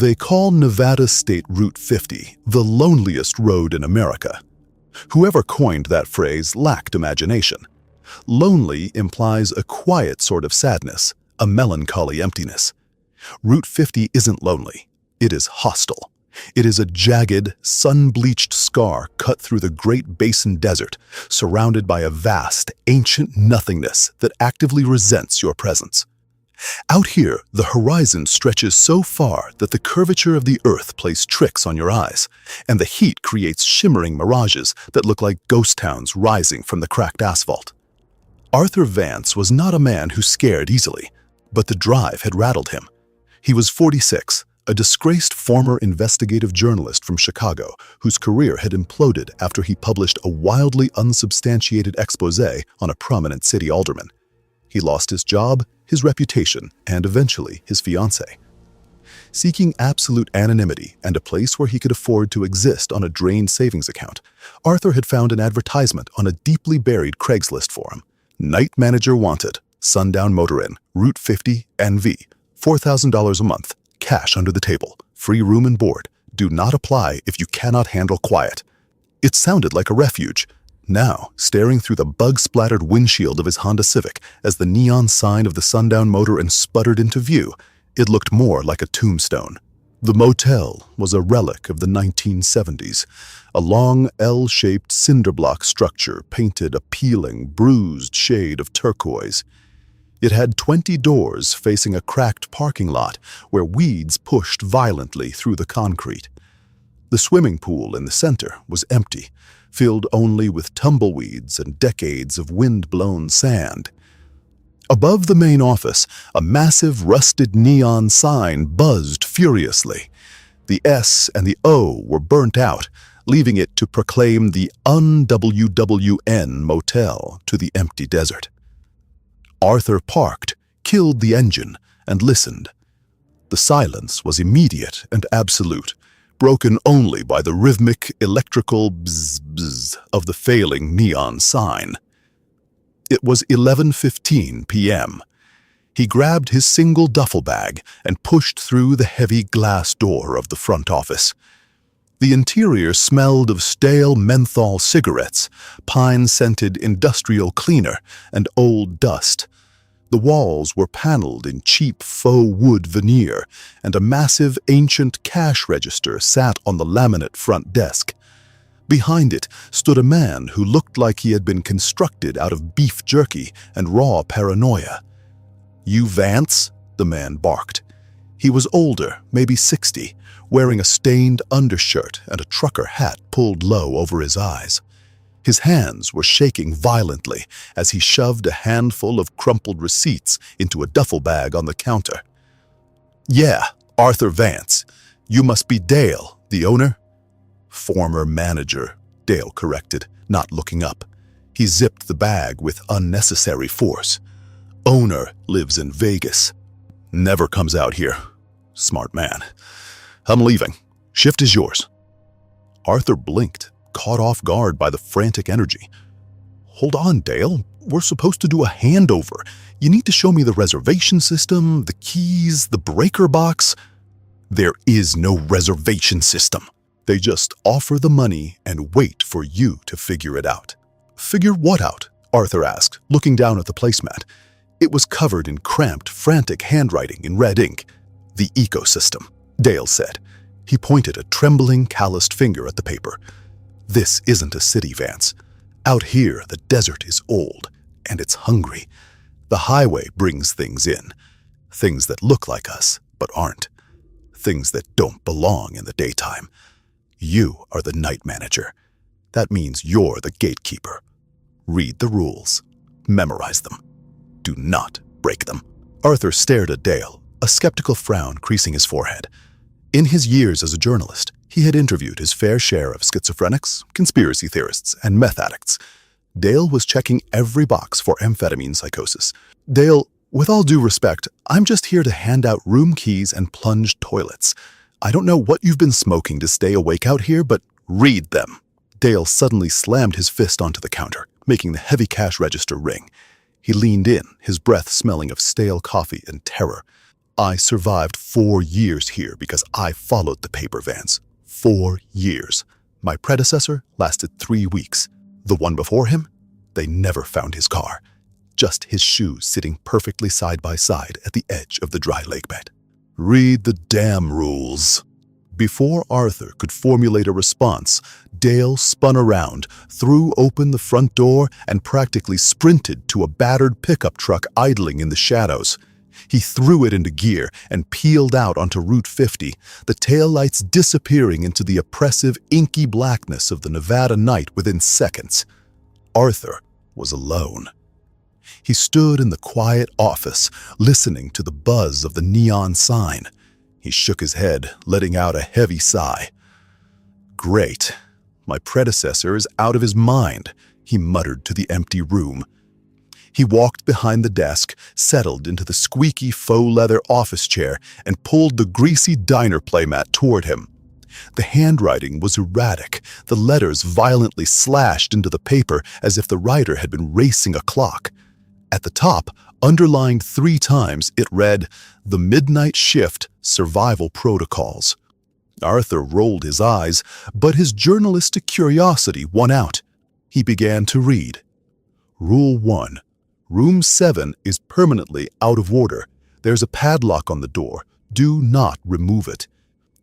They call Nevada State Route 50 the loneliest road in America. Whoever coined that phrase lacked imagination. Lonely implies a quiet sort of sadness, a melancholy emptiness. Route 50 isn't lonely. It is hostile. It is a jagged, sun-bleached scar cut through the Great Basin Desert, surrounded by a vast, ancient nothingness that actively resents your presence. Out here, the horizon stretches so far that the curvature of the earth plays tricks on your eyes, and the heat creates shimmering mirages that look like ghost towns rising from the cracked asphalt. Arthur Vance was not a man who scared easily, but the drive had rattled him. He was 46, a disgraced former investigative journalist from Chicago whose career had imploded after he published a wildly unsubstantiated exposé on a prominent city alderman. He lost his job, his reputation, and eventually his fiancée. Seeking absolute anonymity and a place where he could afford to exist on a drained savings account, Arthur had found an advertisement on a deeply buried Craigslist forum. Night manager wanted, Sundown Motel, Route 50, NV, $4,000 a month, cash under the table, free room and board. Do not apply if you cannot handle quiet. It sounded like a refuge. Now, staring through the bug-splattered windshield of his Honda Civic as the neon sign of the Sundown Motel sputtered into view, it looked more like a tombstone. The motel was a relic of the 1970s, a long L-shaped cinder-block structure painted a peeling, bruised shade of turquoise. It had 20 doors facing a cracked parking lot where weeds pushed violently through the concrete. The swimming pool in the center was empty, filled only with tumbleweeds and decades of wind-blown sand. Above the main office, a massive rusted neon sign buzzed furiously. The S and the O were burnt out, leaving it to proclaim the un-WWN motel to the empty desert. Arthur parked, killed the engine, and listened. The silence was immediate and absolute, broken only by the rhythmic, electrical bzz-bzz of the failing neon sign. It was 11:15 p.m. He grabbed his single duffel bag and pushed through the heavy glass door of the front office. The interior smelled of stale menthol cigarettes, pine-scented industrial cleaner, and old dust. The walls were paneled in cheap faux wood veneer, and a massive ancient cash register sat on the laminate front desk. Behind it stood a man who looked like he had been constructed out of beef jerky and raw paranoia. "You Vance?" the man barked. He was older, maybe 60, wearing a stained undershirt and a trucker hat pulled low over his eyes. His hands were shaking violently as he shoved a handful of crumpled receipts into a duffel bag on the counter. "Yeah, Arthur Vance. You must be Dale, the owner?" "Former manager," Dale corrected, not looking up. He zipped the bag with unnecessary force. "Owner lives in Vegas. Never comes out here. Smart man. I'm leaving. Shift is yours." Arthur blinked, caught off guard by the frantic energy. "Hold on, Dale. We're supposed to do a handover. You need to show me the reservation system, the keys, the breaker box." "There is no reservation system. They just offer the money and wait for you to figure it out." "Figure what out?" Arthur asked, looking down at the placemat. It was covered in cramped, frantic handwriting in red ink. "The ecosystem," Dale said. He pointed a trembling, calloused finger at the paper. "This isn't a city, Vance. Out here, the desert is old, and it's hungry. The highway brings things in. Things that look like us, but aren't. Things that don't belong in the daytime. You are the night manager. That means you're the gatekeeper. Read the rules. Memorize them. Do not break them." Arthur stared at Dale, a skeptical frown creasing his forehead. In his years as a journalist, he had interviewed his fair share of schizophrenics, conspiracy theorists, and meth addicts. Dale was checking every box for amphetamine psychosis. "Dale, with all due respect, I'm just here to hand out room keys and plunge toilets. I don't know what you've been smoking to stay awake out here, but read them." Dale suddenly slammed his fist onto the counter, making the heavy cash register ring. He leaned in, his breath smelling of stale coffee and terror. I survived 4 years here because I followed the paper, Vance. 4 years. My predecessor lasted 3 weeks. The one before him, they never found his car. Just his shoes sitting perfectly side by side at the edge of the dry lake bed. Read the damn rules. Before Arthur could formulate a response, Dale spun around, threw open the front door, and practically sprinted to a battered pickup truck idling in the shadows. He threw it into gear and peeled out onto Route 50, the taillights disappearing into the oppressive, inky blackness of the Nevada night within seconds. Arthur was alone. He stood in the quiet office, listening to the buzz of the neon sign. He shook his head, letting out a heavy sigh. "Great. My predecessor is out of his mind," he muttered to the empty room. He walked behind the desk, settled into the squeaky faux leather office chair, and pulled the greasy diner playmat toward him. The handwriting was erratic, the letters violently slashed into the paper as if the writer had been racing a clock. At the top, underlined 3 times, it read, "The Midnight Shift Survival Protocols." Arthur rolled his eyes, but his journalistic curiosity won out. He began to read. Rule 1. Room 7 is permanently out of order. There's a padlock on the door. Do not remove it.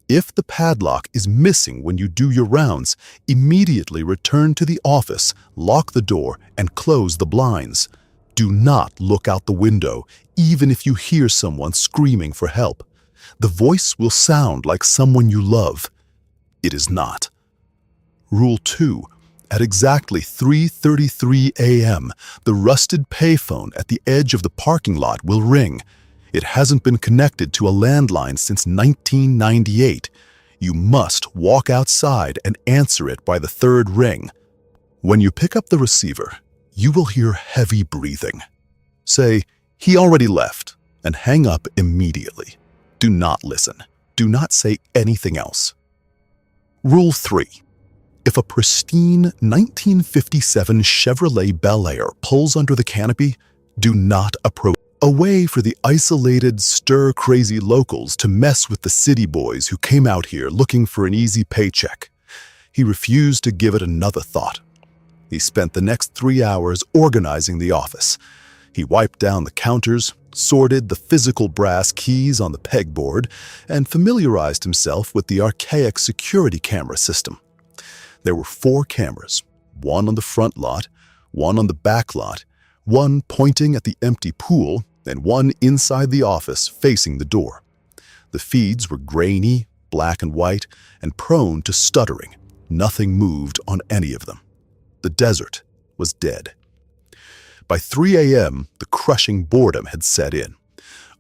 If the padlock is missing when you do your rounds, immediately return to the office, lock the door, and close the blinds. Do not look out the window, even if you hear someone screaming for help. The voice will sound like someone you love. It is not. Rule 2. At exactly 3:33 a.m., the rusted payphone at the edge of the parking lot will ring. It hasn't been connected to a landline since 1998. You must walk outside and answer it by the 3rd ring. When you pick up the receiver, you will hear heavy breathing. Say, "He already left," and hang up immediately. Do not listen. Do not say anything else. Rule 3. If a pristine 1957 Chevrolet Bel Air pulls under the canopy, do not approach. A way for the isolated, stir-crazy locals to mess with the city boys who came out here looking for an easy paycheck. He refused to give it another thought. He spent the next 3 hours organizing the office. He wiped down the counters, sorted the physical brass keys on the pegboard, and familiarized himself with the archaic security camera system. There were 4 cameras, one on the front lot, one on the back lot, one pointing at the empty pool, and one inside the office facing the door. The feeds were grainy, black and white, and prone to stuttering. Nothing moved on any of them. The desert was dead. By 3 a.m., the crushing boredom had set in.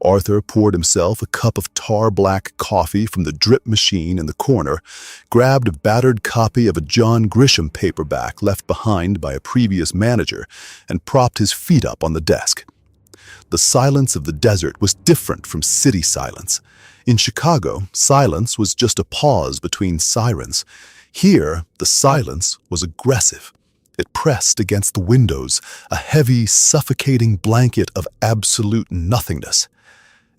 Arthur poured himself a cup of tar-black coffee from the drip machine in the corner, grabbed a battered copy of a John Grisham paperback left behind by a previous manager, and propped his feet up on the desk. The silence of the desert was different from city silence. In Chicago, silence was just a pause between sirens. Here, the silence was aggressive. It pressed against the windows, a heavy, suffocating blanket of absolute nothingness.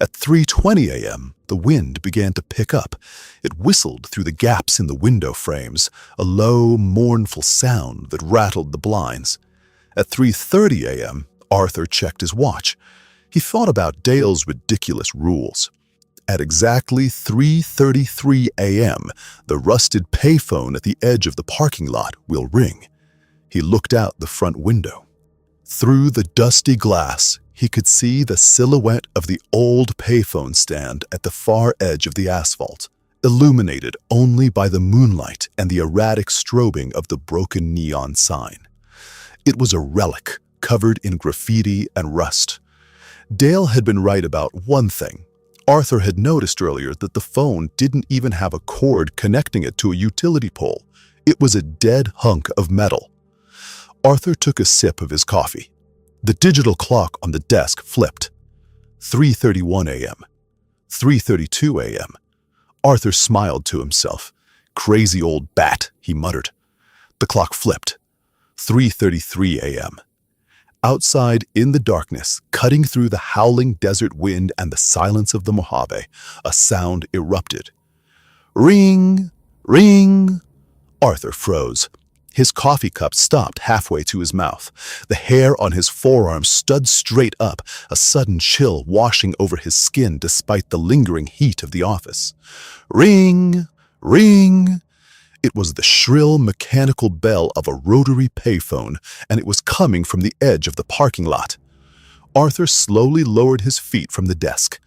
At 3:20 a.m., the wind began to pick up. It whistled through the gaps in the window frames, a low, mournful sound that rattled the blinds. At 3:30 a.m., Arthur checked his watch. He thought about Dale's ridiculous rules. At exactly 3:33 a.m., the rusted payphone at the edge of the parking lot will ring. He looked out the front window. Through the dusty glass, he could see the silhouette of the old payphone stand at the far edge of the asphalt, illuminated only by the moonlight and the erratic strobing of the broken neon sign. It was a relic, covered in graffiti and rust. Dale had been right about one thing. Arthur had noticed earlier that the phone didn't even have a cord connecting it to a utility pole. It was a dead hunk of metal. Arthur took a sip of his coffee. The digital clock on the desk flipped. 3:31 a.m. 3:32 a.m. Arthur smiled to himself. "Crazy old bat," he muttered. The clock flipped. 3:33 a.m. Outside, in the darkness, cutting through the howling desert wind and the silence of the Mojave, a sound erupted. Ring! Ring! Arthur froze. His coffee cup stopped halfway to his mouth. The hair on his forearm stood straight up, a sudden chill washing over his skin despite the lingering heat of the office. Ring! Ring! It was the shrill mechanical bell of a rotary payphone, and it was coming from the edge of the parking lot. Arthur slowly lowered his feet from the desk.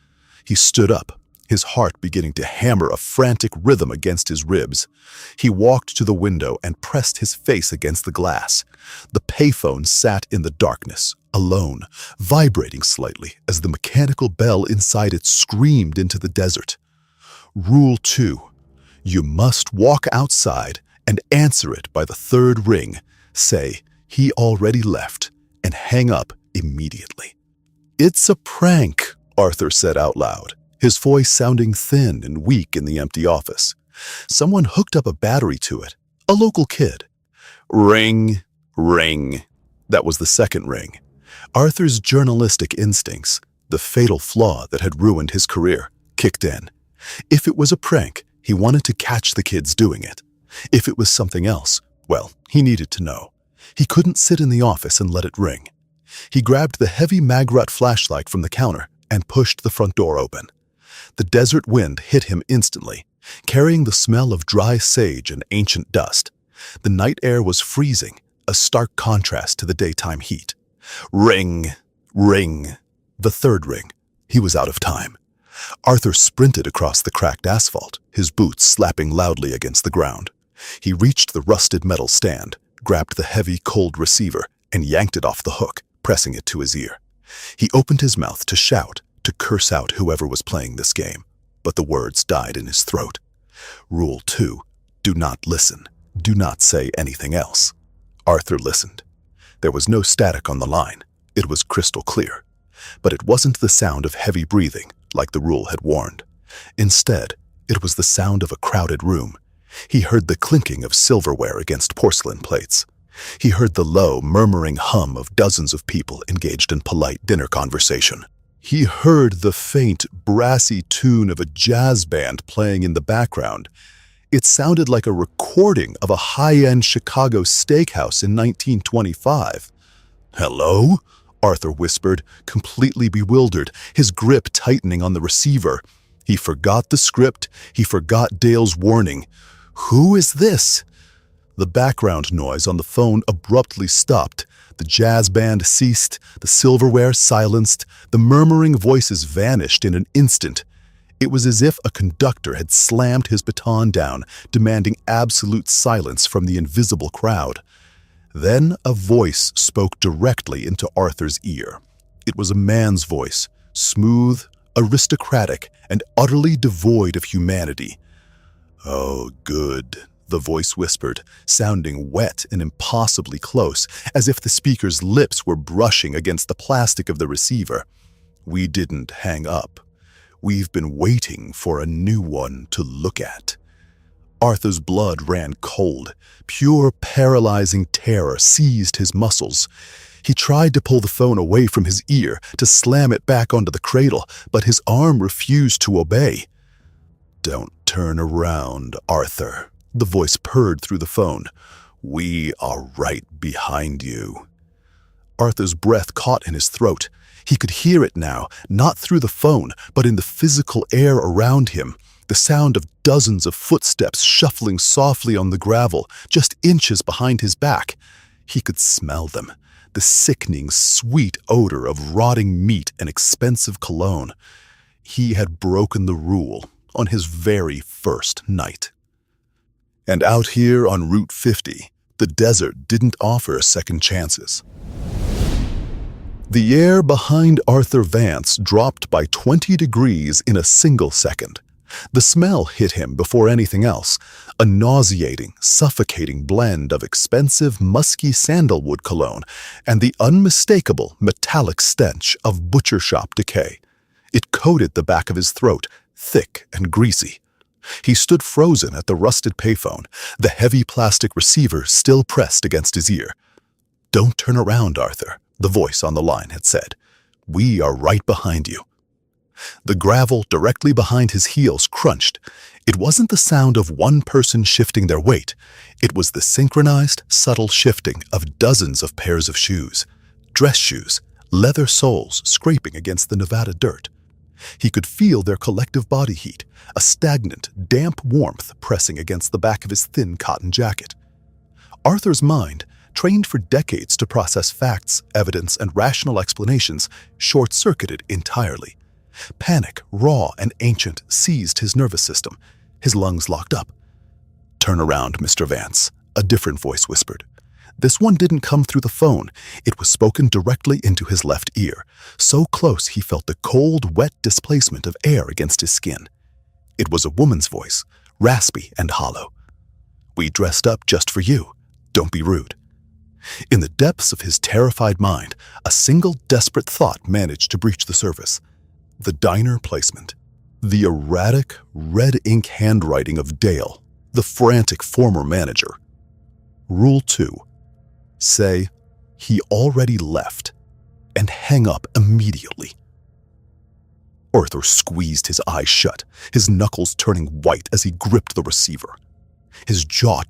He stood up, his heart beginning to hammer a frantic rhythm against his ribs. He walked to the window and pressed his face against the glass. The payphone sat in the darkness, alone, vibrating slightly as the mechanical bell inside it screamed into the desert. Rule 2. You must walk outside and answer it by the third ring. Say, "He already left," and hang up immediately. "It's a prank," Arthur said out loud, his voice sounding thin and weak in the empty office. Someone hooked up a battery to it, a local kid. Ring, ring. That was the second ring. Arthur's journalistic instincts, the fatal flaw that had ruined his career, kicked in. If it was a prank, he wanted to catch the kids doing it. If it was something else, well, he needed to know. He couldn't sit in the office and let it ring. He grabbed the heavy Magrut flashlight from the counter and pushed the front door open. The desert wind hit him instantly, carrying the smell of dry sage and ancient dust. The night air was freezing, a stark contrast to the daytime heat. Ring, ring. The third ring. He was out of time. Arthur sprinted across the cracked asphalt, his boots slapping loudly against the ground. He reached the rusted metal stand, grabbed the heavy, cold receiver, and yanked it off the hook, pressing it to his ear. He opened his mouth to shout, to curse out whoever was playing this game, but the words died in his throat. Rule 2. Do not listen. Do not say anything else. Arthur listened. There was no static on the line. It was crystal clear. But it wasn't the sound of heavy breathing, like the rule had warned. Instead, it was the sound of a crowded room. He heard the clinking of silverware against porcelain plates. He heard the low, murmuring hum of dozens of people engaged in polite dinner conversation. He heard the faint, brassy tune of a jazz band playing in the background. It sounded like a recording of a high-end Chicago steakhouse in 1925. "Hello?" Arthur whispered, completely bewildered, his grip tightening on the receiver. He forgot the script. He forgot Dale's warning. "Who is this?" The background noise on the phone abruptly stopped. The jazz band ceased, the silverware silenced, the murmuring voices vanished in an instant. It was as if a conductor had slammed his baton down, demanding absolute silence from the invisible crowd. Then a voice spoke directly into Arthur's ear. It was a man's voice, smooth, aristocratic, and utterly devoid of humanity. "Oh, good," the voice whispered, sounding wet and impossibly close, as if the speaker's lips were brushing against the plastic of the receiver. "We didn't hang up. We've been waiting for a new one to look at." Arthur's blood ran cold. Pure, paralyzing terror seized his muscles. He tried to pull the phone away from his ear, to slam it back onto the cradle, but his arm refused to obey. "Don't turn around, Arthur," the voice purred through the phone. "We are right behind you." Arthur's breath caught in his throat. He could hear it now, not through the phone, but in the physical air around him. The sound of dozens of footsteps shuffling softly on the gravel, just inches behind his back. He could smell them, the sickening, sweet odor of rotting meat and expensive cologne. He had broken the rule on his very first night. And out here on Route 50, the desert didn't offer second chances. The air behind Arthur Vance dropped by 20 degrees in a single second. The smell hit him before anything else, a nauseating, suffocating blend of expensive, musky sandalwood cologne and the unmistakable metallic stench of butcher shop decay. It coated the back of his throat, thick and greasy. He stood frozen at the rusted payphone, the heavy plastic receiver still pressed against his ear. "Don't turn around, Arthur. the voice on the line had said. "We are right behind you." The gravel directly behind his heels crunched. It wasn't the sound of one person shifting their weight. It was the synchronized, subtle shifting of dozens of pairs of shoes. Dress shoes, leather soles scraping against the Nevada dirt. He could feel their collective body heat, a stagnant, damp warmth pressing against the back of his thin cotton jacket. Arthur's mind, trained for decades to process facts, evidence, and rational explanations, short-circuited entirely. Panic, raw and ancient, seized his nervous system. His lungs locked up. "Turn around, Mr. Vance," a different voice whispered. This one didn't come through the phone. It was spoken directly into his left ear, so close he felt the cold, wet displacement of air against his skin. It was a woman's voice, raspy and hollow. "We dressed up just for you. Don't be rude." In the depths of his terrified mind, a single desperate thought managed to breach the surface. The diner placement. The erratic, red ink handwriting of Dale, the frantic former manager. Rule 2. Say, "He already left," and hang up immediately. Arthur squeezed his eyes shut, his knuckles turning white as he gripped the receiver. His jaw.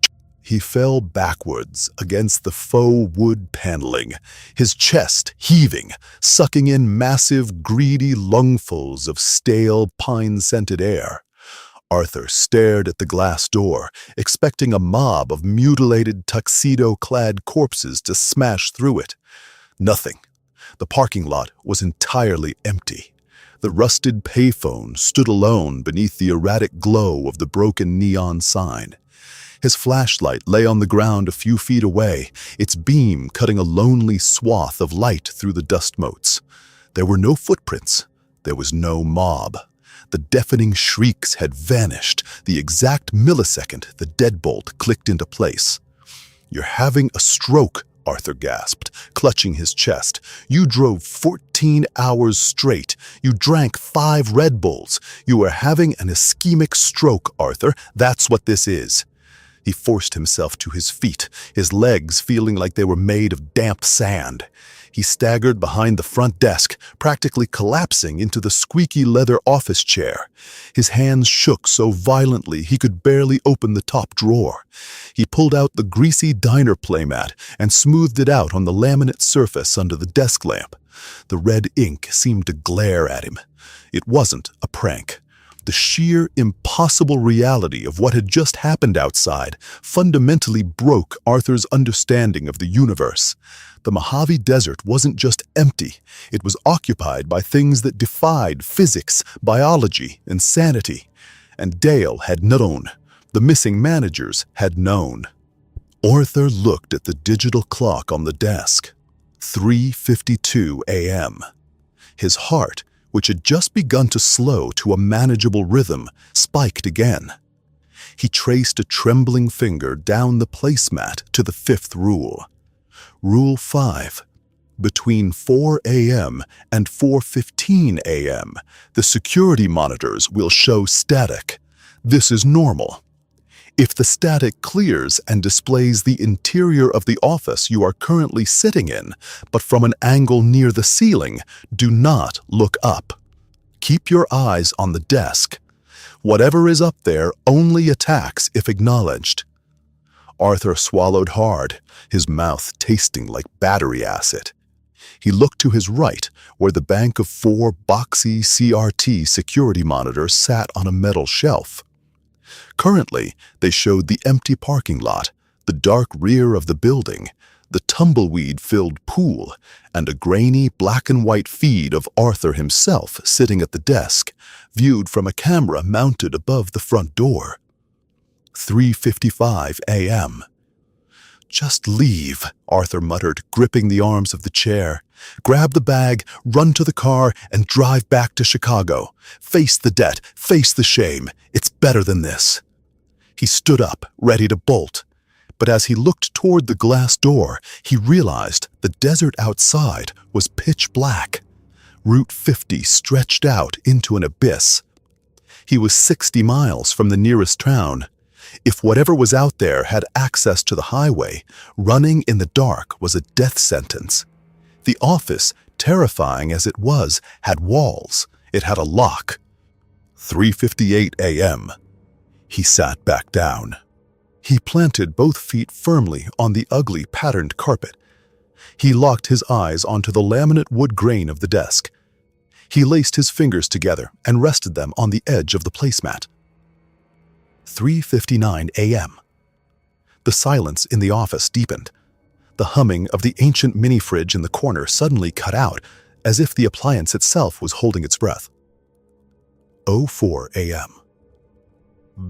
He fell backwards against the faux wood paneling, his chest heaving, sucking in massive, greedy lungfuls of stale, pine-scented air. Arthur stared at the glass door, expecting a mob of mutilated, tuxedo-clad corpses to smash through it. Nothing. The parking lot was entirely empty. The rusted payphone stood alone beneath the erratic glow of the broken neon sign. His flashlight lay on the ground a few feet away, its beam cutting a lonely swath of light through the dust motes. There were no footprints. There was no mob. The deafening shrieks had vanished the exact millisecond the deadbolt clicked into place. "You're having a stroke," Arthur gasped, clutching his chest. "You drove 14 hours straight. You drank 5 Red Bulls. You are having an ischemic stroke, Arthur. That's what this is." He forced himself to his feet, his legs feeling like they were made of damp sand. He staggered behind the front desk, practically collapsing into the squeaky leather office chair. His hands shook so violently he could barely open the top drawer. He pulled out the greasy diner playmat and smoothed it out on the laminate surface under the desk lamp. The red ink seemed to glare at him. It wasn't a prank. The sheer, impossible reality of what had just happened outside fundamentally broke Arthur's understanding of the universe. The Mojave Desert wasn't just empty. It was occupied by things that defied physics, biology, and sanity. And Dale had known. The missing managers had known. Arthur looked at the digital clock on the desk. 3:52 a.m. His heart, which had just begun to slow to a manageable rhythm, spiked again. He traced a trembling finger down the placemat to the 5th rule. Rule 5. Between 4 a.m. and 4:15 a.m., the security monitors will show static. This is normal. If the static clears and displays the interior of the office you are currently sitting in, but from an angle near the ceiling, do not look up. Keep your eyes on the desk. Whatever is up there only attacks if acknowledged. Arthur swallowed hard, his mouth tasting like battery acid. He looked to his right, where the bank of 4 boxy CRT security monitors sat on a metal shelf. Currently, they showed the empty parking lot, the dark rear of the building, the tumbleweed-filled pool, and a grainy black-and-white feed of Arthur himself sitting at the desk, viewed from a camera mounted above the front door. 3:55 a.m. "Just leave," Arthur muttered, gripping the arms of the chair. "Grab the bag, run to the car, and drive back to Chicago. Face the debt, face the shame. It's better than this." He stood up, ready to bolt. But as he looked toward the glass door, he realized the desert outside was pitch black. Route 50 stretched out into an abyss. He was 60 miles from the nearest town. If whatever was out there had access to the highway, running in the dark was a death sentence. The office, terrifying as it was, had walls. It had a lock. 3:58 a.m. He sat back down. He planted both feet firmly on the ugly, patterned carpet. He locked his eyes onto the laminate wood grain of the desk. He laced his fingers together and rested them on the edge of the placemat. 3:59 a.m. The silence in the office deepened. The humming of the ancient mini-fridge in the corner suddenly cut out, as if the appliance itself was holding its breath. 04 a.m.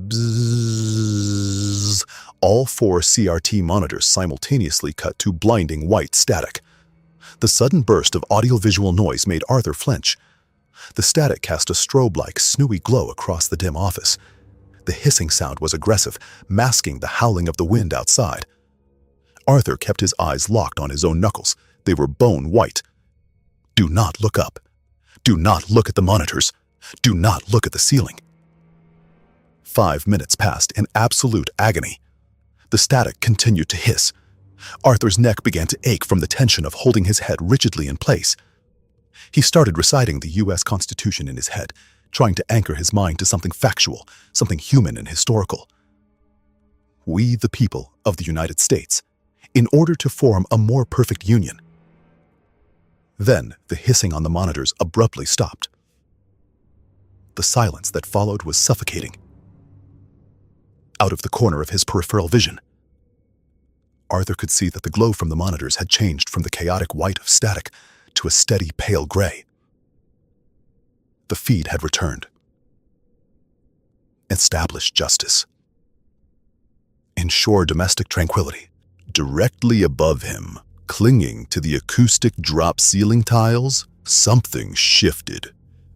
Bzzz. All 4 CRT monitors simultaneously cut to blinding white static. The sudden burst of audiovisual noise made Arthur flinch. The static cast a strobe-like, snowy glow across the dim office. The hissing sound was aggressive, masking the howling of the wind outside. Arthur kept his eyes locked on his own knuckles. They were bone white. Do not look up. Do not look at the monitors. Do not look at the ceiling. 5 minutes passed in absolute agony. The static continued to hiss. Arthur's neck began to ache from the tension of holding his head rigidly in place. He started reciting the U.S. Constitution in his head, trying to anchor his mind to something factual, something human and historical. We, the people of the United States, in order to form a more perfect union. Then the hissing on the monitors abruptly stopped. The silence that followed was suffocating. Out of the corner of his peripheral vision, Arthur could see that the glow from the monitors had changed from the chaotic white of static to a steady pale gray. The feed had returned. Establish justice. Ensure domestic tranquility. Directly above him, clinging to the acoustic drop ceiling tiles, something shifted.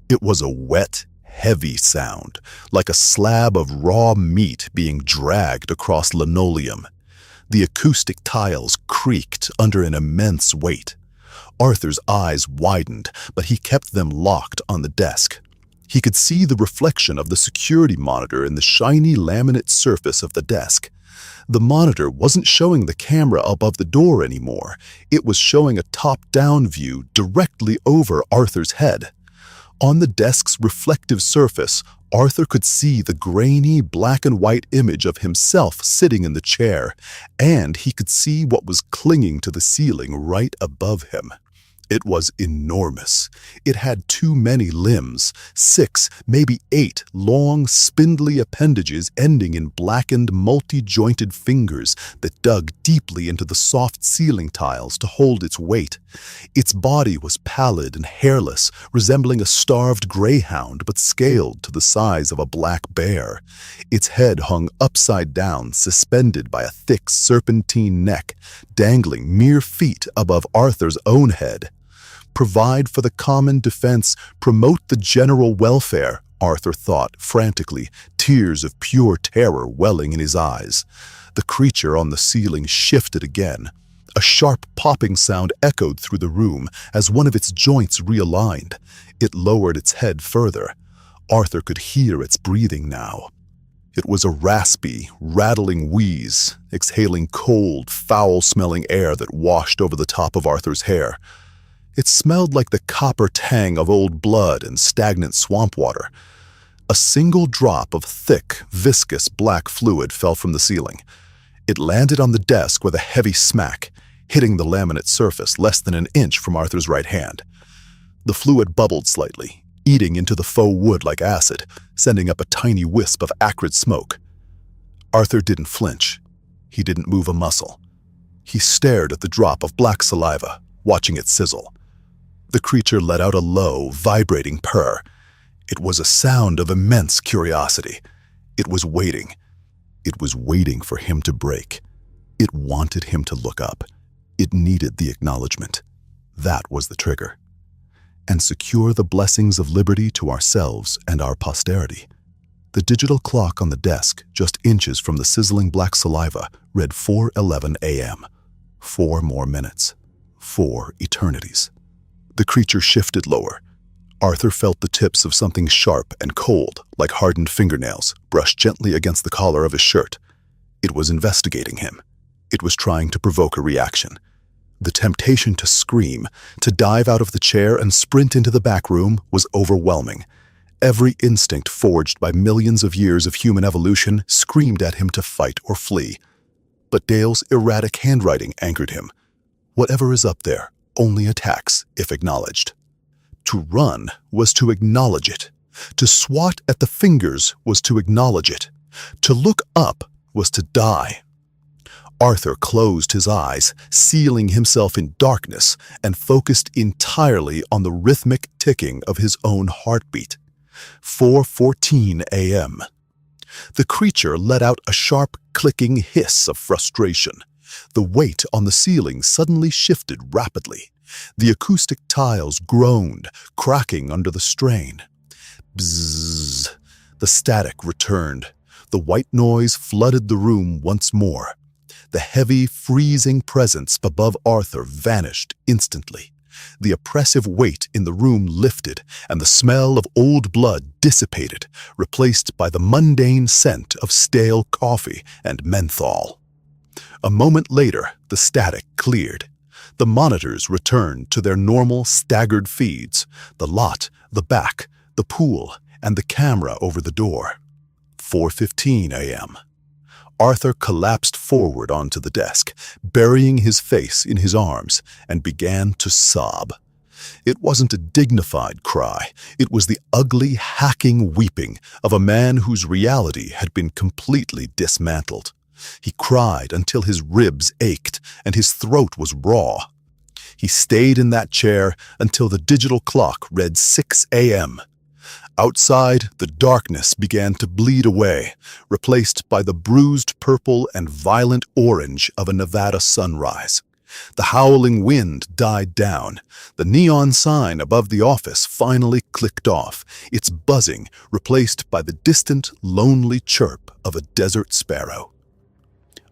It was a wet, heavy sound, like a slab of raw meat being dragged across linoleum. The acoustic tiles creaked under an immense weight. Arthur's eyes widened, but he kept them locked on the desk. He could see the reflection of the security monitor in the shiny laminate surface of the desk. The monitor wasn't showing the camera above the door anymore. It was showing a top-down view directly over Arthur's head. On the desk's reflective surface, Arthur could see the grainy black and white image of himself sitting in the chair, and he could see what was clinging to the ceiling right above him. It was enormous. It had too many limbs, 6, maybe 8 long, spindly appendages ending in blackened, multi-jointed fingers that dug deeply into the soft ceiling tiles to hold its weight. Its body was pallid and hairless, resembling a starved greyhound but scaled to the size of a black bear. Its head hung upside down, suspended by a thick serpentine neck, dangling mere feet above Arthur's own head. Provide for the common defense, promote the general welfare, Arthur thought frantically, tears of pure terror welling in his eyes. The creature on the ceiling shifted again. A sharp popping sound echoed through the room as one of its joints realigned. It lowered its head further. Arthur could hear its breathing now. It was a raspy, rattling wheeze, exhaling cold, foul-smelling air that washed over the top of Arthur's hair. It smelled like the copper tang of old blood and stagnant swamp water. A single drop of thick, viscous black fluid fell from the ceiling. It landed on the desk with a heavy smack, hitting the laminate surface less than an inch from Arthur's right hand. The fluid bubbled slightly, eating into the faux wood like acid, sending up a tiny wisp of acrid smoke. Arthur didn't flinch. He didn't move a muscle. He stared at the drop of black saliva, watching it sizzle. The creature let out a low, vibrating purr. It was a sound of immense curiosity. It was waiting. It was waiting for him to break. It wanted him to look up. It needed the acknowledgement. That was the trigger. And secure the blessings of liberty to ourselves and our posterity. The digital clock on the desk, just inches from the sizzling black saliva, read 4:11 a.m. 4 more minutes. 4 eternities. The creature shifted lower. Arthur felt the tips of something sharp and cold, like hardened fingernails, brush gently against the collar of his shirt. It was investigating him. It was trying to provoke a reaction. The temptation to scream, to dive out of the chair and sprint into the back room was overwhelming. Every instinct forged by millions of years of human evolution screamed at him to fight or flee. But Dale's erratic handwriting anchored him. Whatever is up there only attacks if acknowledged. To run was to acknowledge it. To swat at the fingers was to acknowledge it. To look up was to die. Arthur closed his eyes, sealing himself in darkness, and focused entirely on the rhythmic ticking of his own heartbeat. 4:14 a.m. The creature let out a sharp, clicking hiss of frustration. The weight on the ceiling suddenly shifted rapidly. The acoustic tiles groaned, cracking under the strain. Bzzz. The static returned. The white noise flooded the room once more. The heavy, freezing presence above Arthur vanished instantly. The oppressive weight in the room lifted, and the smell of old blood dissipated, replaced by the mundane scent of stale coffee and menthol. A moment later, the static cleared. The monitors returned to their normal, staggered feeds: the lot, the back, the pool, and the camera over the door. 4:15 a.m. Arthur collapsed forward onto the desk, burying his face in his arms, and began to sob. It wasn't a dignified cry. It was the ugly, hacking weeping of a man whose reality had been completely dismantled. He cried until his ribs ached and his throat was raw. He stayed in that chair until the digital clock read 6 a.m. Outside, the darkness began to bleed away, replaced by the bruised purple and violent orange of a Nevada sunrise. The howling wind died down. The neon sign above the office finally clicked off, its buzzing replaced by the distant, lonely chirp of a desert sparrow.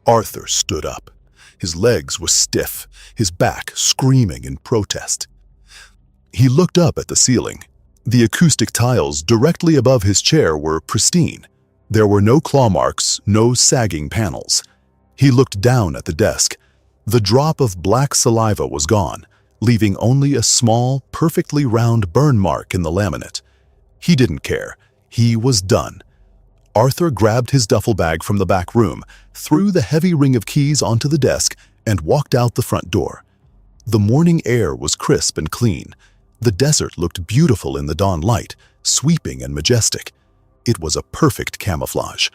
Arthur stood up. His legs were stiff, his back screaming in protest. He looked up at the ceiling. The acoustic tiles directly above his chair were pristine. There were no claw marks, no sagging panels. He looked down at the desk. The drop of black saliva was gone, leaving only a small, perfectly round burn mark in the laminate. He didn't care. He was done. Arthur grabbed his duffel bag from the back room, threw the heavy ring of keys onto the desk, and walked out the front door. The morning air was crisp and clean. The desert looked beautiful in the dawn light, sweeping and majestic. It was a perfect camouflage.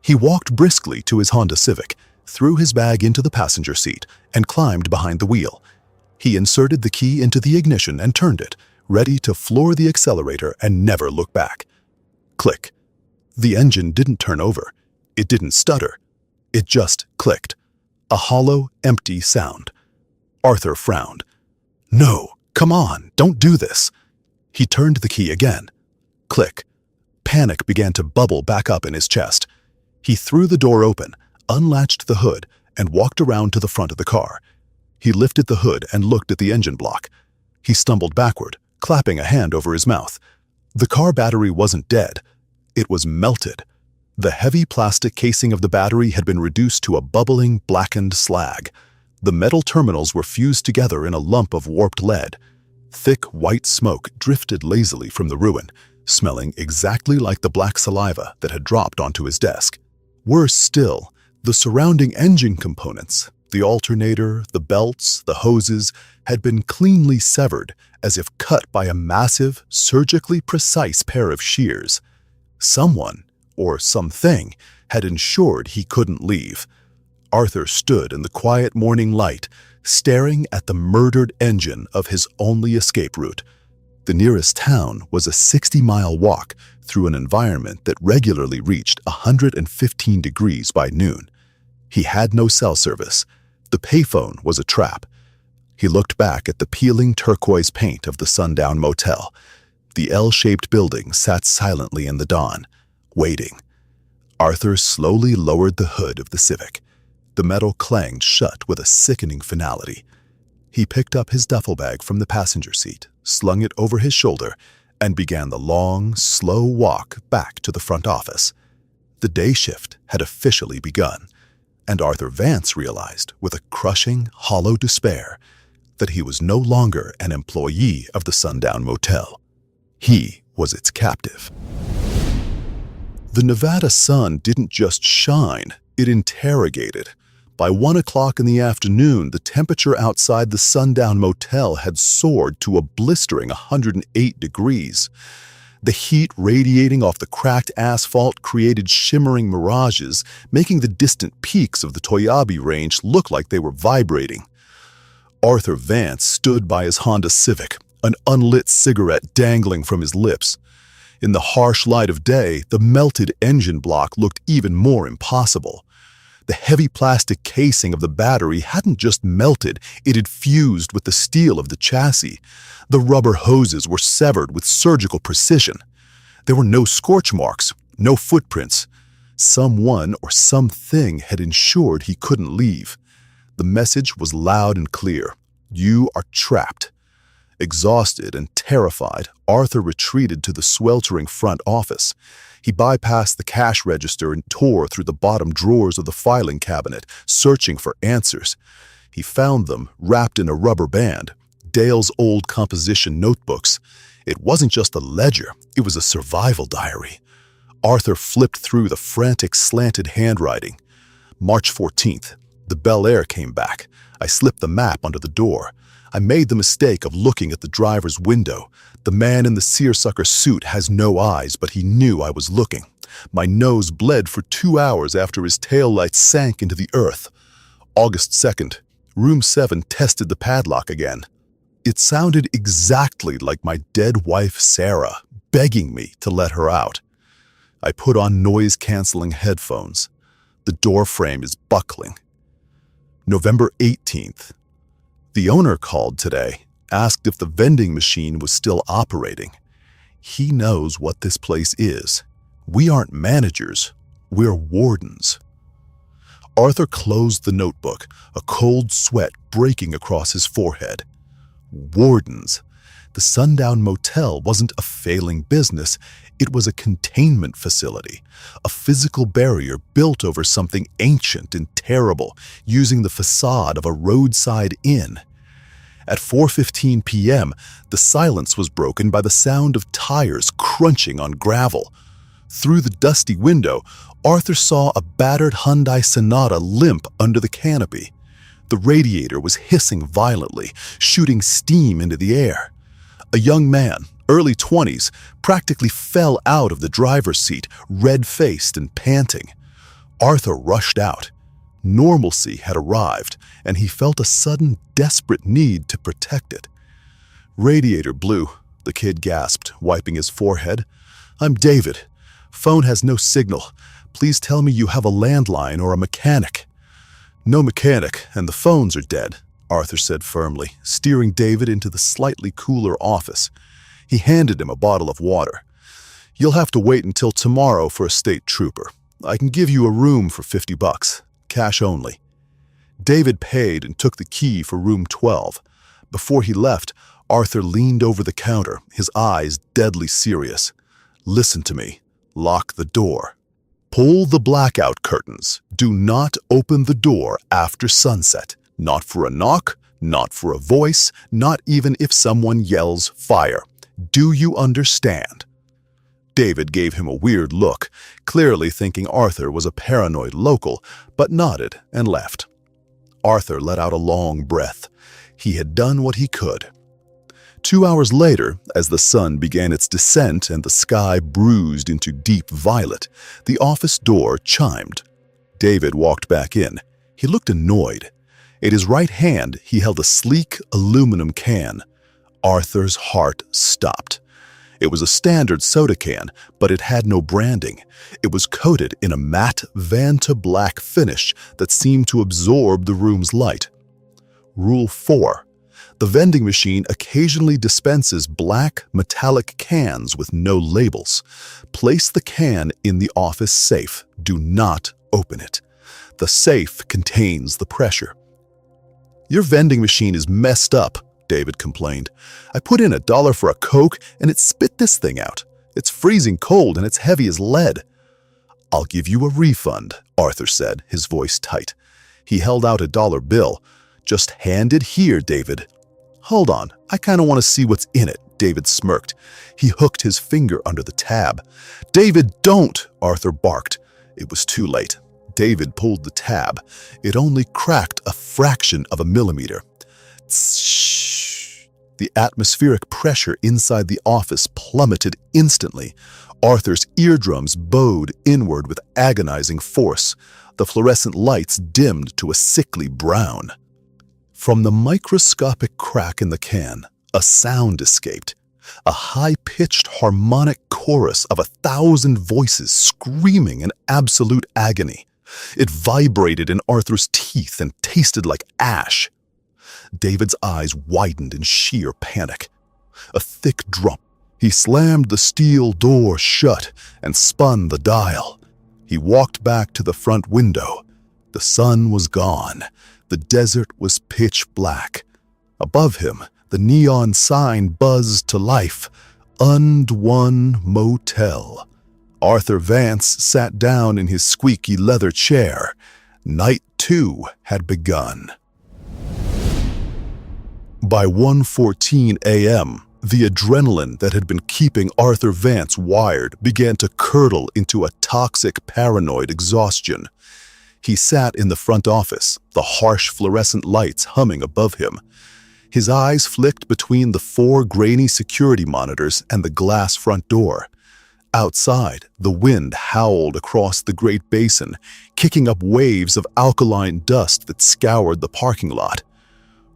He walked briskly to his Honda Civic, threw his bag into the passenger seat, and climbed behind the wheel. He inserted the key into the ignition and turned it, ready to floor the accelerator and never look back. Click. The engine didn't turn over. It didn't stutter. It just clicked. A hollow, empty sound. Arthur frowned. No. Come on, don't do this. He turned the key again. Click. Panic began to bubble back up in his chest. He threw the door open, unlatched the hood, and walked around to the front of the car. He lifted the hood and looked at the engine block. He stumbled backward, clapping a hand over his mouth. The car battery wasn't dead. It was melted. The heavy plastic casing of the battery had been reduced to a bubbling, blackened slag. The metal terminals were fused together in a lump of warped lead. Thick white smoke drifted lazily from the ruin, smelling exactly like the black saliva that had dropped onto his desk. Worse still, the surrounding engine components, the alternator, the belts, the hoses, had been cleanly severed, as if cut by a massive, surgically precise pair of shears. Someone, or something, had ensured he couldn't leave. Arthur stood in the quiet morning light, staring at the murdered engine of his only escape route. The nearest town was a 60-mile walk through an environment that regularly reached 115 degrees by noon. He had no cell service. The payphone was a trap. He looked back at the peeling turquoise paint of the Sundown Motel. The L-shaped building sat silently in the dawn, waiting. Arthur slowly lowered the hood of the Civic. The metal clanged shut with a sickening finality. He picked up his duffel bag from the passenger seat, slung it over his shoulder, and began the long, slow walk back to the front office. The day shift had officially begun. And Arthur Vance realized, with a crushing, hollow despair, that he was no longer an employee of the Sundown Motel. He was its captive. The Nevada sun didn't just shine, it interrogated. By 1 o'clock in the afternoon, the temperature outside the Sundown Motel had soared to a blistering 108 degrees. The heat radiating off the cracked asphalt created shimmering mirages, making the distant peaks of the Toyabe Range look like they were vibrating. Arthur Vance stood by his Honda Civic, an unlit cigarette dangling from his lips. In the harsh light of day, the melted engine block looked even more impossible. The heavy plastic casing of the battery hadn't just melted, it had fused with the steel of the chassis. The rubber hoses were severed with surgical precision. There were no scorch marks, no footprints. Someone or something had ensured he couldn't leave. The message was loud and clear. You are trapped. Exhausted and terrified, Arthur retreated to the sweltering front office. He bypassed the cash register and tore through the bottom drawers of the filing cabinet, searching for answers. He found them wrapped in a rubber band, Dale's old composition notebooks. It wasn't just a ledger, it was a survival diary. Arthur flipped through the frantic, slanted handwriting. March 14th. The Bel Air came back. I slipped the map under the door. I made the mistake of looking at the driver's window. The man in the seersucker suit has no eyes, but he knew I was looking. My nose bled for 2 hours after his taillights sank into the earth. August 2nd, Room 7 tested the padlock again. It sounded exactly like my dead wife Sarah, begging me to let her out. I put on noise-canceling headphones. The door frame is buckling. November 18th. The owner called today, asked if the vending machine was still operating. He knows what this place is. We aren't managers, we're wardens. Arthur closed the notebook, a cold sweat breaking across his forehead. Wardens. The Sundown Motel wasn't a failing business, it was a containment facility, a physical barrier built over something ancient and terrible, using the facade of a roadside inn. At 4:15 p.m., the silence was broken by the sound of tires crunching on gravel. Through the dusty window, Arthur saw a battered Hyundai Sonata limp under the canopy. The radiator was hissing violently, shooting steam into the air. A young man, early 20s, practically fell out of the driver's seat, red-faced and panting. Arthur rushed out. Normalcy had arrived, and he felt a sudden, desperate need to protect it. "Radiator blew," the kid gasped, wiping his forehead. "I'm David. Phone has no signal. Please tell me you have a landline or a mechanic." "No mechanic, and the phones are dead," Arthur said firmly, steering David into the slightly cooler office. He handed him a bottle of water. "You'll have to wait until tomorrow for a state trooper. I can give you a room for $50, cash only." David paid and took the key for room 12. Before he left, Arthur leaned over the counter, his eyes deadly serious. "Listen to me. Lock the door. Pull the blackout curtains. Do not open the door after sunset. Not for a knock, not for a voice, not even if someone yells fire. Do you understand?" David gave him a weird look, clearly thinking Arthur was a paranoid local, but nodded and left. Arthur let out a long breath. He had done what he could. 2 hours later, as the sun began its descent and the sky bruised into deep violet, the office door chimed. David walked back in. He looked annoyed. In his right hand, he held a sleek aluminum can. Arthur's heart stopped. It was a standard soda can, but it had no branding. It was coated in a matte van-to-black finish that seemed to absorb the room's light. Rule 4. The vending machine occasionally dispenses black, metallic cans with no labels. Place the can in the office safe. Do not open it. The safe contains the pressure. "Your vending machine is messed up," David complained. "I put in $1 for a Coke and it spit this thing out. It's freezing cold and it's heavy as lead." "I'll give you a refund," Arthur said, his voice tight. He held out a dollar bill. "Just hand it here, David." "Hold on, I kind of want to see what's in it," David smirked. He hooked his finger under the tab. "David, don't!" Arthur barked. It was too late. David pulled the tab. It only cracked a fraction of a millimeter. Shh. The atmospheric pressure inside the office plummeted instantly. Arthur's eardrums bowed inward with agonizing force. The fluorescent lights dimmed to a sickly brown. From the microscopic crack in the can, a sound escaped. A high-pitched harmonic chorus of 1,000 voices screaming in absolute agony. It vibrated in Arthur's teeth and tasted like ash. David's eyes widened in sheer panic. A thick drum. He slammed the steel door shut and spun the dial. He walked back to the front window. The sun was gone. The desert was pitch black. Above him, the neon sign buzzed to life. Sundown Motel. Arthur Vance sat down in his squeaky leather chair. Night 2 had begun. By 1:14 a.m., the adrenaline that had been keeping Arthur Vance wired began to curdle into a toxic paranoid exhaustion. He sat in the front office, the harsh fluorescent lights humming above him. His eyes flicked between the 4 grainy security monitors and the glass front door. Outside, the wind howled across the Great Basin, kicking up waves of alkaline dust that scoured the parking lot.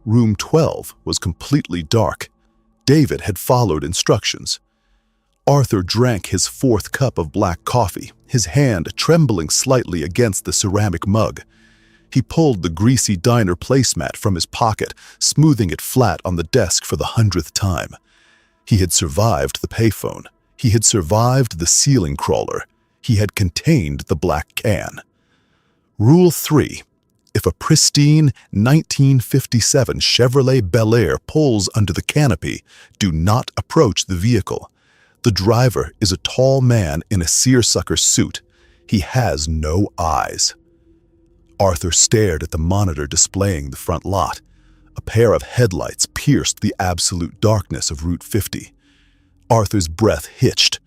Room 12 was completely dark. David had followed instructions. Arthur drank his 4th cup of black coffee, his hand trembling slightly against the ceramic mug. He pulled the greasy diner placemat from his pocket, smoothing it flat on the desk for the 100th time. He had survived the payphone. He had survived the ceiling crawler. He had contained the black can. Rule 3. If a pristine 1957 Chevrolet Bel Air pulls under the canopy, do not approach the vehicle. The driver is a tall man in a seersucker suit. He has no eyes. Arthur stared at the monitor displaying the front lot. A pair of headlights pierced the absolute darkness of Route 50. Arthur's breath hitched.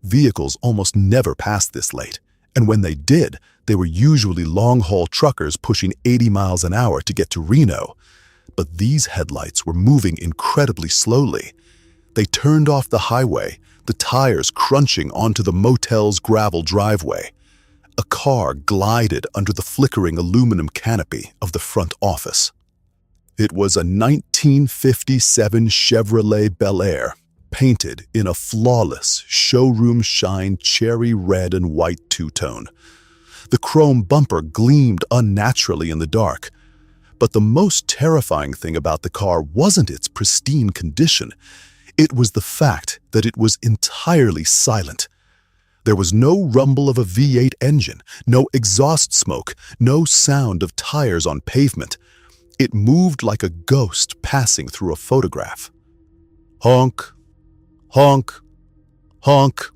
Vehicles almost never passed this late, and when they did, they were usually long-haul truckers pushing 80 miles an hour to get to Reno. But these headlights were moving incredibly slowly. They turned off the highway, the tires crunching onto the motel's gravel driveway. A car glided under the flickering aluminum canopy of the front office. It was a 1957 Chevrolet Bel Air, painted in a flawless, showroom-shine cherry red and white two-tone. The chrome bumper gleamed unnaturally in the dark. But the most terrifying thing about the car wasn't its pristine condition. It was the fact that it was entirely silent. There was no rumble of a V8 engine, no exhaust smoke, no sound of tires on pavement. It moved like a ghost passing through a photograph. Honk, honk, honk.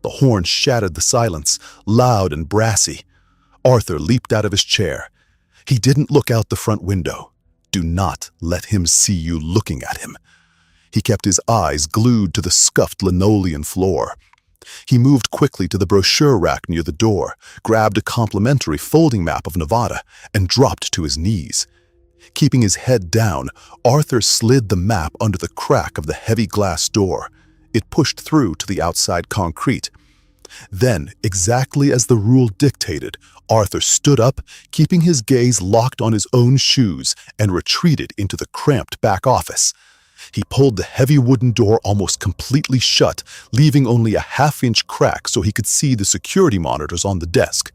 The horn shattered the silence, loud and brassy. Arthur leaped out of his chair. He didn't look out the front window. Do not let him see you looking at him. He kept his eyes glued to the scuffed linoleum floor. He moved quickly to the brochure rack near the door, grabbed a complimentary folding map of Nevada, and dropped to his knees. Keeping his head down, Arthur slid the map under the crack of the heavy glass door. It pushed through to the outside concrete. Then, exactly as the rule dictated, Arthur stood up, keeping his gaze locked on his own shoes, and retreated into the cramped back office. He pulled the heavy wooden door almost completely shut, leaving only a half-inch crack so he could see the security monitors on the desk.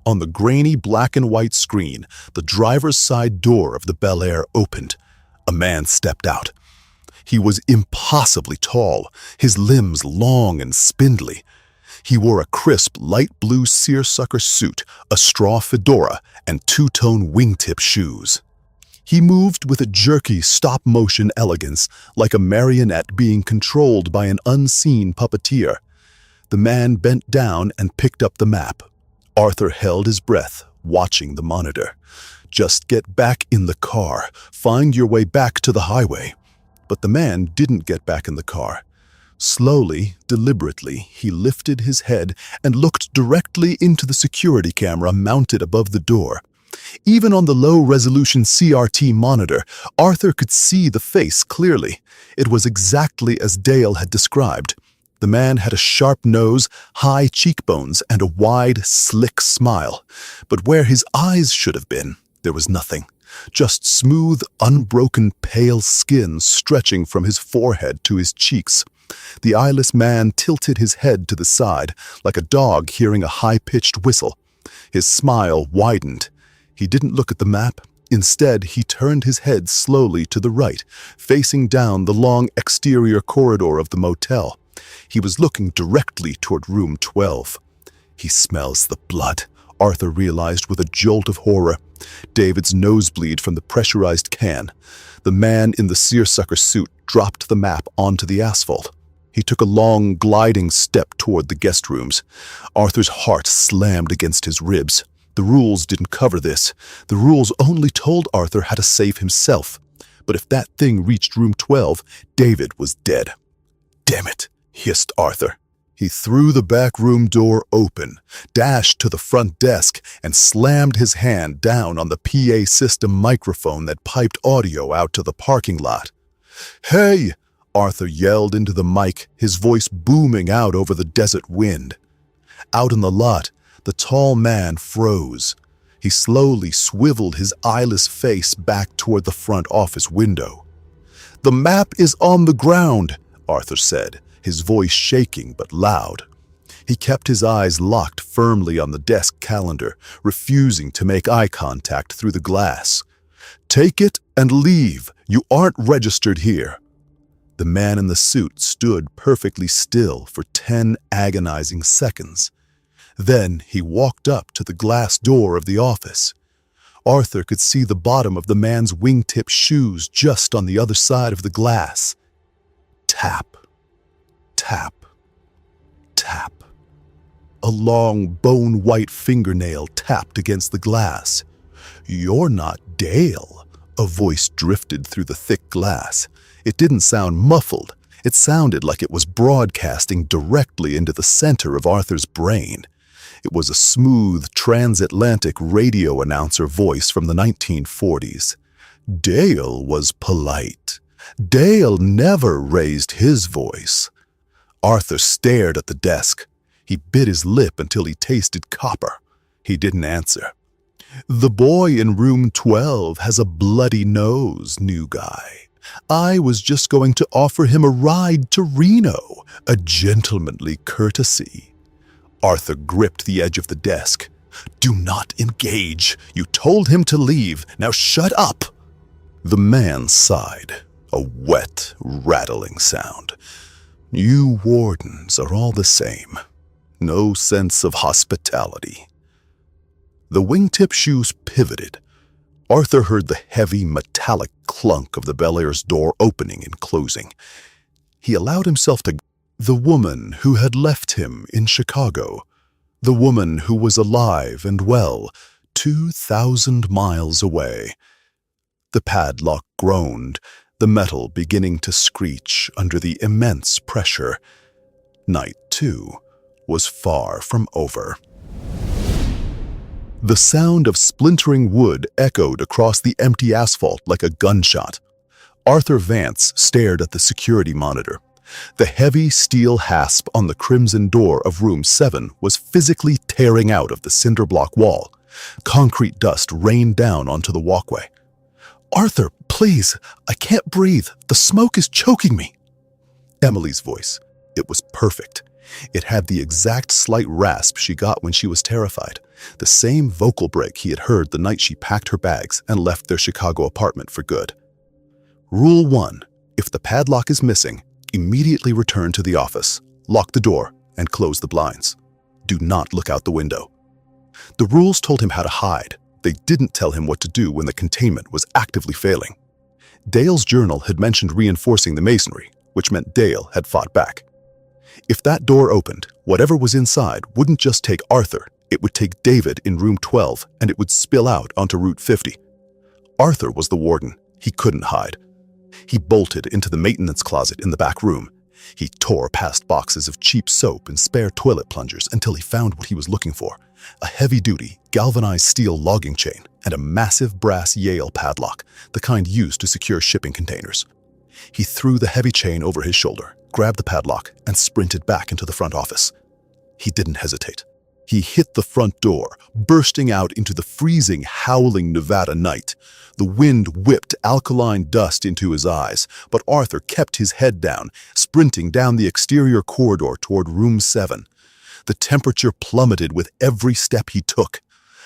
On the grainy black and white screen, the driver's side door of the Bel Air opened. A man stepped out. He was impossibly tall, his limbs long and spindly. He wore a crisp light blue seersucker suit, a straw fedora, and two-tone wingtip shoes. He moved with a jerky stop-motion elegance, like a marionette being controlled by an unseen puppeteer. The man bent down and picked up the map. Arthur held his breath, watching the monitor. "Just get back in the car. Find your way back to the highway." But the man didn't get back in the car. Slowly, deliberately, he lifted his head and looked directly into the security camera mounted above the door. Even on the low-resolution CRT monitor, Arthur could see the face clearly. It was exactly as Dale had described. The man had a sharp nose, high cheekbones, and a wide, slick smile. But where his eyes should have been, there was nothing. Just smooth, unbroken, pale skin stretching from his forehead to his cheeks. The eyeless man tilted his head to the side, like a dog hearing a high-pitched whistle. His smile widened. He didn't look at the map. Instead, he turned his head slowly to the right, facing down the long exterior corridor of the motel. He was looking directly toward room 12. "He smells the blood," Arthur realized with a jolt of horror. David's nosebleed from the pressurized can. The man in the seersucker suit dropped the map onto the asphalt. He took a long, gliding step toward the guest rooms. Arthur's heart slammed against his ribs. The rules didn't cover this. The rules only told Arthur how to save himself. But if that thing reached room 12, David was dead. "Damn it," hissed Arthur. He threw the back room door open, dashed to the front desk, and slammed his hand down on the PA system microphone that piped audio out to the parking lot. "Hey!" Arthur yelled into the mic, his voice booming out over the desert wind. Out in the lot, the tall man froze. He slowly swiveled his eyeless face back toward the front office window. "The map is on the ground," Arthur said, his voice shaking but loud. He kept his eyes locked firmly on the desk calendar, refusing to make eye contact through the glass. "Take it and leave. You aren't registered here." The man in the suit stood perfectly still for 10 agonizing seconds. Then he walked up to the glass door of the office. Arthur could see the bottom of the man's wingtip shoes just on the other side of the glass. Tap, tap, tap. A long, bone-white fingernail tapped against the glass. "You're not Dale," a voice drifted through the thick glass. It didn't sound muffled. It sounded like it was broadcasting directly into the center of Arthur's brain. It was a smooth, transatlantic radio announcer voice from the 1940s. Dale was polite. Dale never raised his voice. Arthur stared at the desk. He bit his lip until he tasted copper. He didn't answer. "The boy in room 12 has a bloody nose, new guy. I was just going to offer him a ride to Reno, a gentlemanly courtesy." Arthur gripped the edge of the desk. "Do not engage. You told him to leave. Now shut up." The man sighed, a wet, rattling sound. "You wardens are all the same. No sense of hospitality." The wingtip shoes pivoted. Arthur heard the heavy, metallic clunk of the Bel Air's door opening and closing. He allowed himself to... The woman who had left him in Chicago. The woman who was alive and well, 2,000 miles away. The padlock groaned, the metal beginning to screech under the immense pressure. Night 2 was far from over. The sound of splintering wood echoed across the empty asphalt like a gunshot. Arthur Vance stared at the security monitor. The heavy steel hasp on the crimson door of room 7 was physically tearing out of the cinder block wall. Concrete dust rained down onto the walkway. "Arthur, please, I can't breathe. The smoke is choking me." Emily's voice. It was perfect. It had the exact slight rasp she got when she was terrified. The same vocal break he had heard the night she packed her bags and left their Chicago apartment for good. Rule 1. If the padlock is missing, immediately return to the office, lock the door, and close the blinds. Do not look out the window. The rules told him how to hide. They didn't tell him what to do when the containment was actively failing. Dale's journal had mentioned reinforcing the masonry, which meant Dale had fought back. If that door opened, whatever was inside wouldn't just take Arthur, it would take David in room 12, and it would spill out onto Route 50. Arthur was the warden. He couldn't hide. He bolted into the maintenance closet in the back room. He tore past boxes of cheap soap and spare toilet plungers until he found what he was looking for: a heavy-duty, galvanized steel logging chain and a massive brass Yale padlock, the kind used to secure shipping containers. He threw the heavy chain over his shoulder, grabbed the padlock, and sprinted back into the front office. He didn't hesitate. He hit the front door, bursting out into the freezing, howling Nevada night. The wind whipped alkaline dust into his eyes, but Arthur kept his head down, sprinting down the exterior corridor toward room 7. The temperature plummeted with every step he took.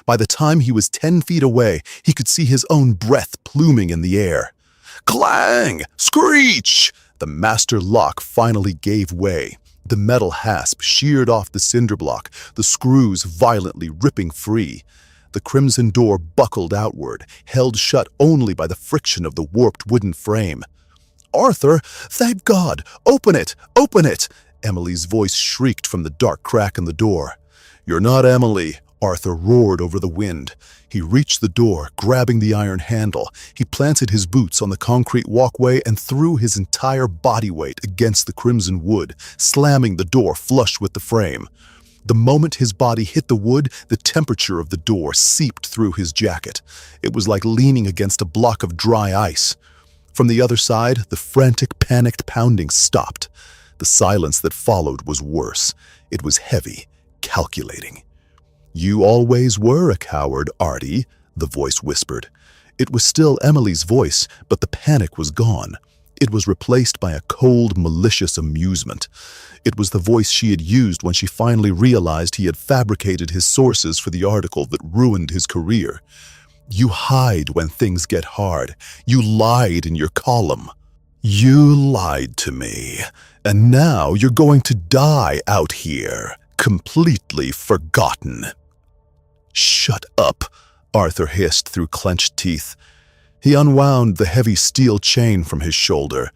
By the time he was 10 feet away, he could see his own breath pluming in the air. Clang! Screech! The master lock finally gave way. The metal hasp sheared off the cinder block, the screws violently ripping free. The crimson door buckled outward, held shut only by the friction of the warped wooden frame. "Arthur, thank God! Open it! Open it!" Emily's voice shrieked from the dark crack in the door. "You're not Emily," Arthur roared over the wind. He reached the door, grabbing the iron handle. He planted his boots on the concrete walkway and threw his entire body weight against the crimson wood, slamming the door flush with the frame. The moment his body hit the wood, the temperature of the door seeped through his jacket. It was like leaning against a block of dry ice. From the other side, the frantic, panicked pounding stopped. The silence that followed was worse. It was heavy, calculating. "You always were a coward, Artie," the voice whispered. It was still Emily's voice, but the panic was gone. It was replaced by a cold, malicious amusement. It was the voice she had used when she finally realized he had fabricated his sources for the article that ruined his career. "You hide when things get hard. You lied in your column. You lied to me. And now you're going to die out here, completely forgotten." "Shut up," Arthur hissed through clenched teeth. He unwound the heavy steel chain from his shoulder.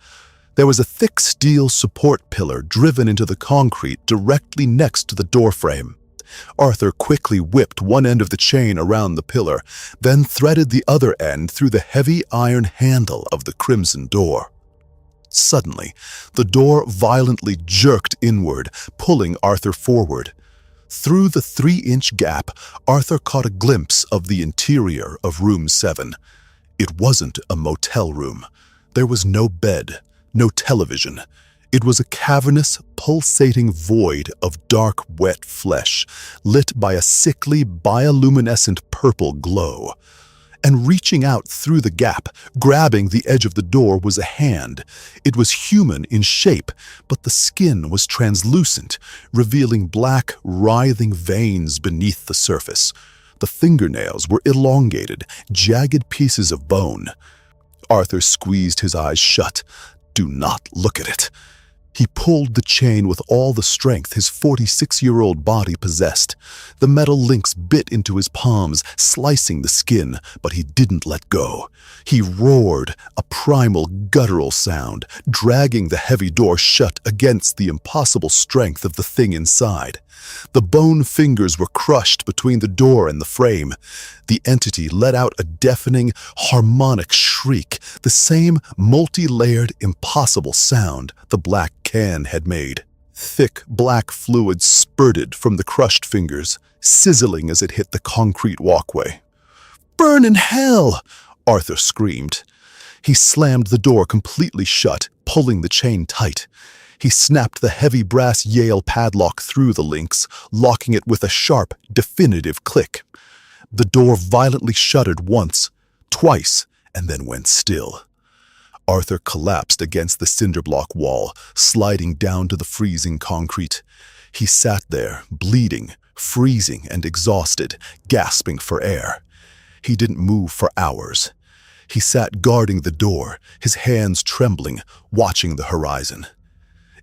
There was a thick steel support pillar driven into the concrete directly next to the doorframe. Arthur quickly whipped one end of the chain around the pillar, then threaded the other end through the heavy iron handle of the crimson door. Suddenly, the door violently jerked inward, pulling Arthur forward. Through the 3-inch gap, Arthur caught a glimpse of the interior of room 7. It wasn't a motel room. There was no bed, no television. It was a cavernous, pulsating void of dark, wet flesh, lit by a sickly, bioluminescent purple glow. And reaching out through the gap, grabbing the edge of the door, was a hand. It was human in shape, but the skin was translucent, revealing black, writhing veins beneath the surface. The fingernails were elongated, jagged pieces of bone. Arthur squeezed his eyes shut. "Do not look at it." He pulled the chain with all the strength his 46-year-old body possessed. The metal links bit into his palms, slicing the skin, but he didn't let go. He roared, a primal, guttural sound, dragging the heavy door shut against the impossible strength of the thing inside. The bone fingers were crushed between the door and the frame. The entity let out a deafening, harmonic shriek, the same multi-layered, impossible sound the black can had made. Thick black fluid spurted from the crushed fingers, sizzling as it hit the concrete walkway. "Burn in hell!" Arthur screamed. He slammed the door completely shut, pulling the chain tight. He snapped the heavy brass Yale padlock through the links, locking it with a sharp, definitive click. The door violently shuddered once, twice, and then went still. Arthur collapsed against the cinder block wall, sliding down to the freezing concrete. He sat there, bleeding, freezing and exhausted, gasping for air. He didn't move for hours. He sat guarding the door, his hands trembling, watching the horizon.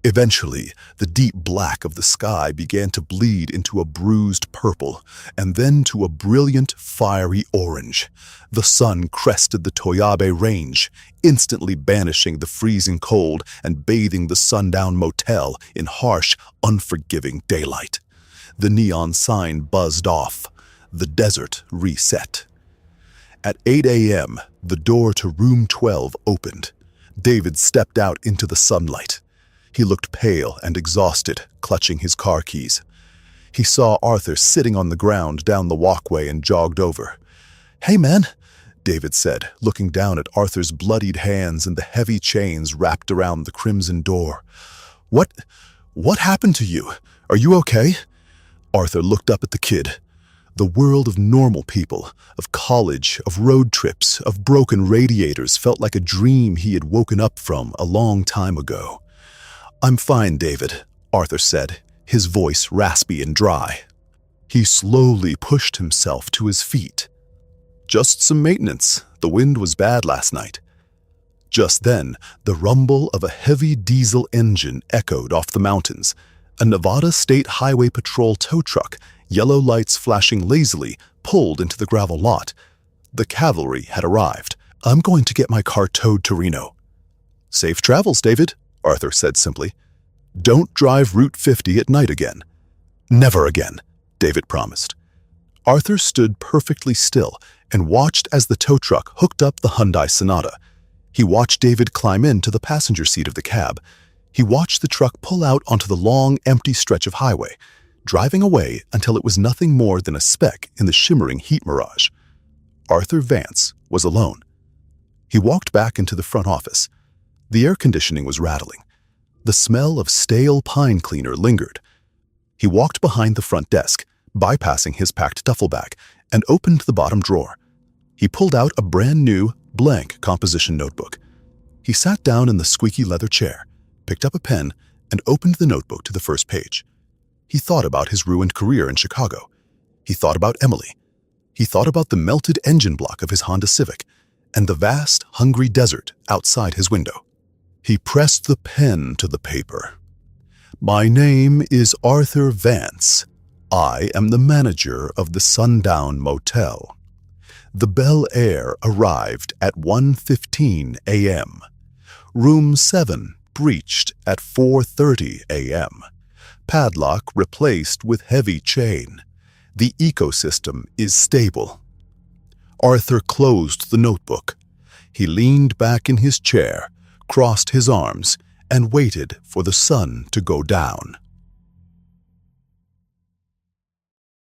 Eventually, the deep black of the sky began to bleed into a bruised purple, and then to a brilliant, fiery orange. The sun crested the Toyabe Range, instantly banishing the freezing cold and bathing the Sundown Motel in harsh, unforgiving daylight. The neon sign buzzed off. The desert reset. At 8 a.m., the door to room 12 opened. David stepped out into the sunlight. He looked pale and exhausted, clutching his car keys. He saw Arthur sitting on the ground down the walkway and jogged over. "Hey, man," David said, looking down at Arthur's bloodied hands and the heavy chains wrapped around the crimson door. What happened to you? Are you okay?" Arthur looked up at the kid. The world of normal people, of college, of road trips, of broken radiators felt like a dream he had woken up from a long time ago. "I'm fine, David," Arthur said, his voice raspy and dry. He slowly pushed himself to his feet. "Just some maintenance. The wind was bad last night." Just then, the rumble of a heavy diesel engine echoed off the mountains. A Nevada State Highway Patrol tow truck, yellow lights flashing lazily, pulled into the gravel lot. The cavalry had arrived. "I'm going to get my car towed to Reno." "Safe travels, David," Arthur said simply. "Don't drive Route 50 at night again." "Never again," David promised. Arthur stood perfectly still and watched as the tow truck hooked up the Hyundai Sonata. He watched David climb into the passenger seat of the cab. He watched the truck pull out onto the long, empty stretch of highway, driving away until it was nothing more than a speck in the shimmering heat mirage. Arthur Vance was alone. He walked back into the front office. The air conditioning was rattling. The smell of stale pine cleaner lingered. He walked behind the front desk, bypassing his packed duffel bag, and opened the bottom drawer. He pulled out a brand new, blank composition notebook. He sat down in the squeaky leather chair, picked up a pen, and opened the notebook to the first page. He thought about his ruined career in Chicago. He thought about Emily. He thought about the melted engine block of his Honda Civic and the vast, hungry desert outside his window. He pressed the pen to the paper. "My name is Arthur Vance. I am the manager of the Sundown Motel. The Bel Air arrived at 1:15 a.m. Room 7 breached at 4:30 a.m. Padlock replaced with heavy chain. The ecosystem is stable." Arthur closed the notebook. He leaned back in his chair, crossed his arms, and waited for the sun to go down.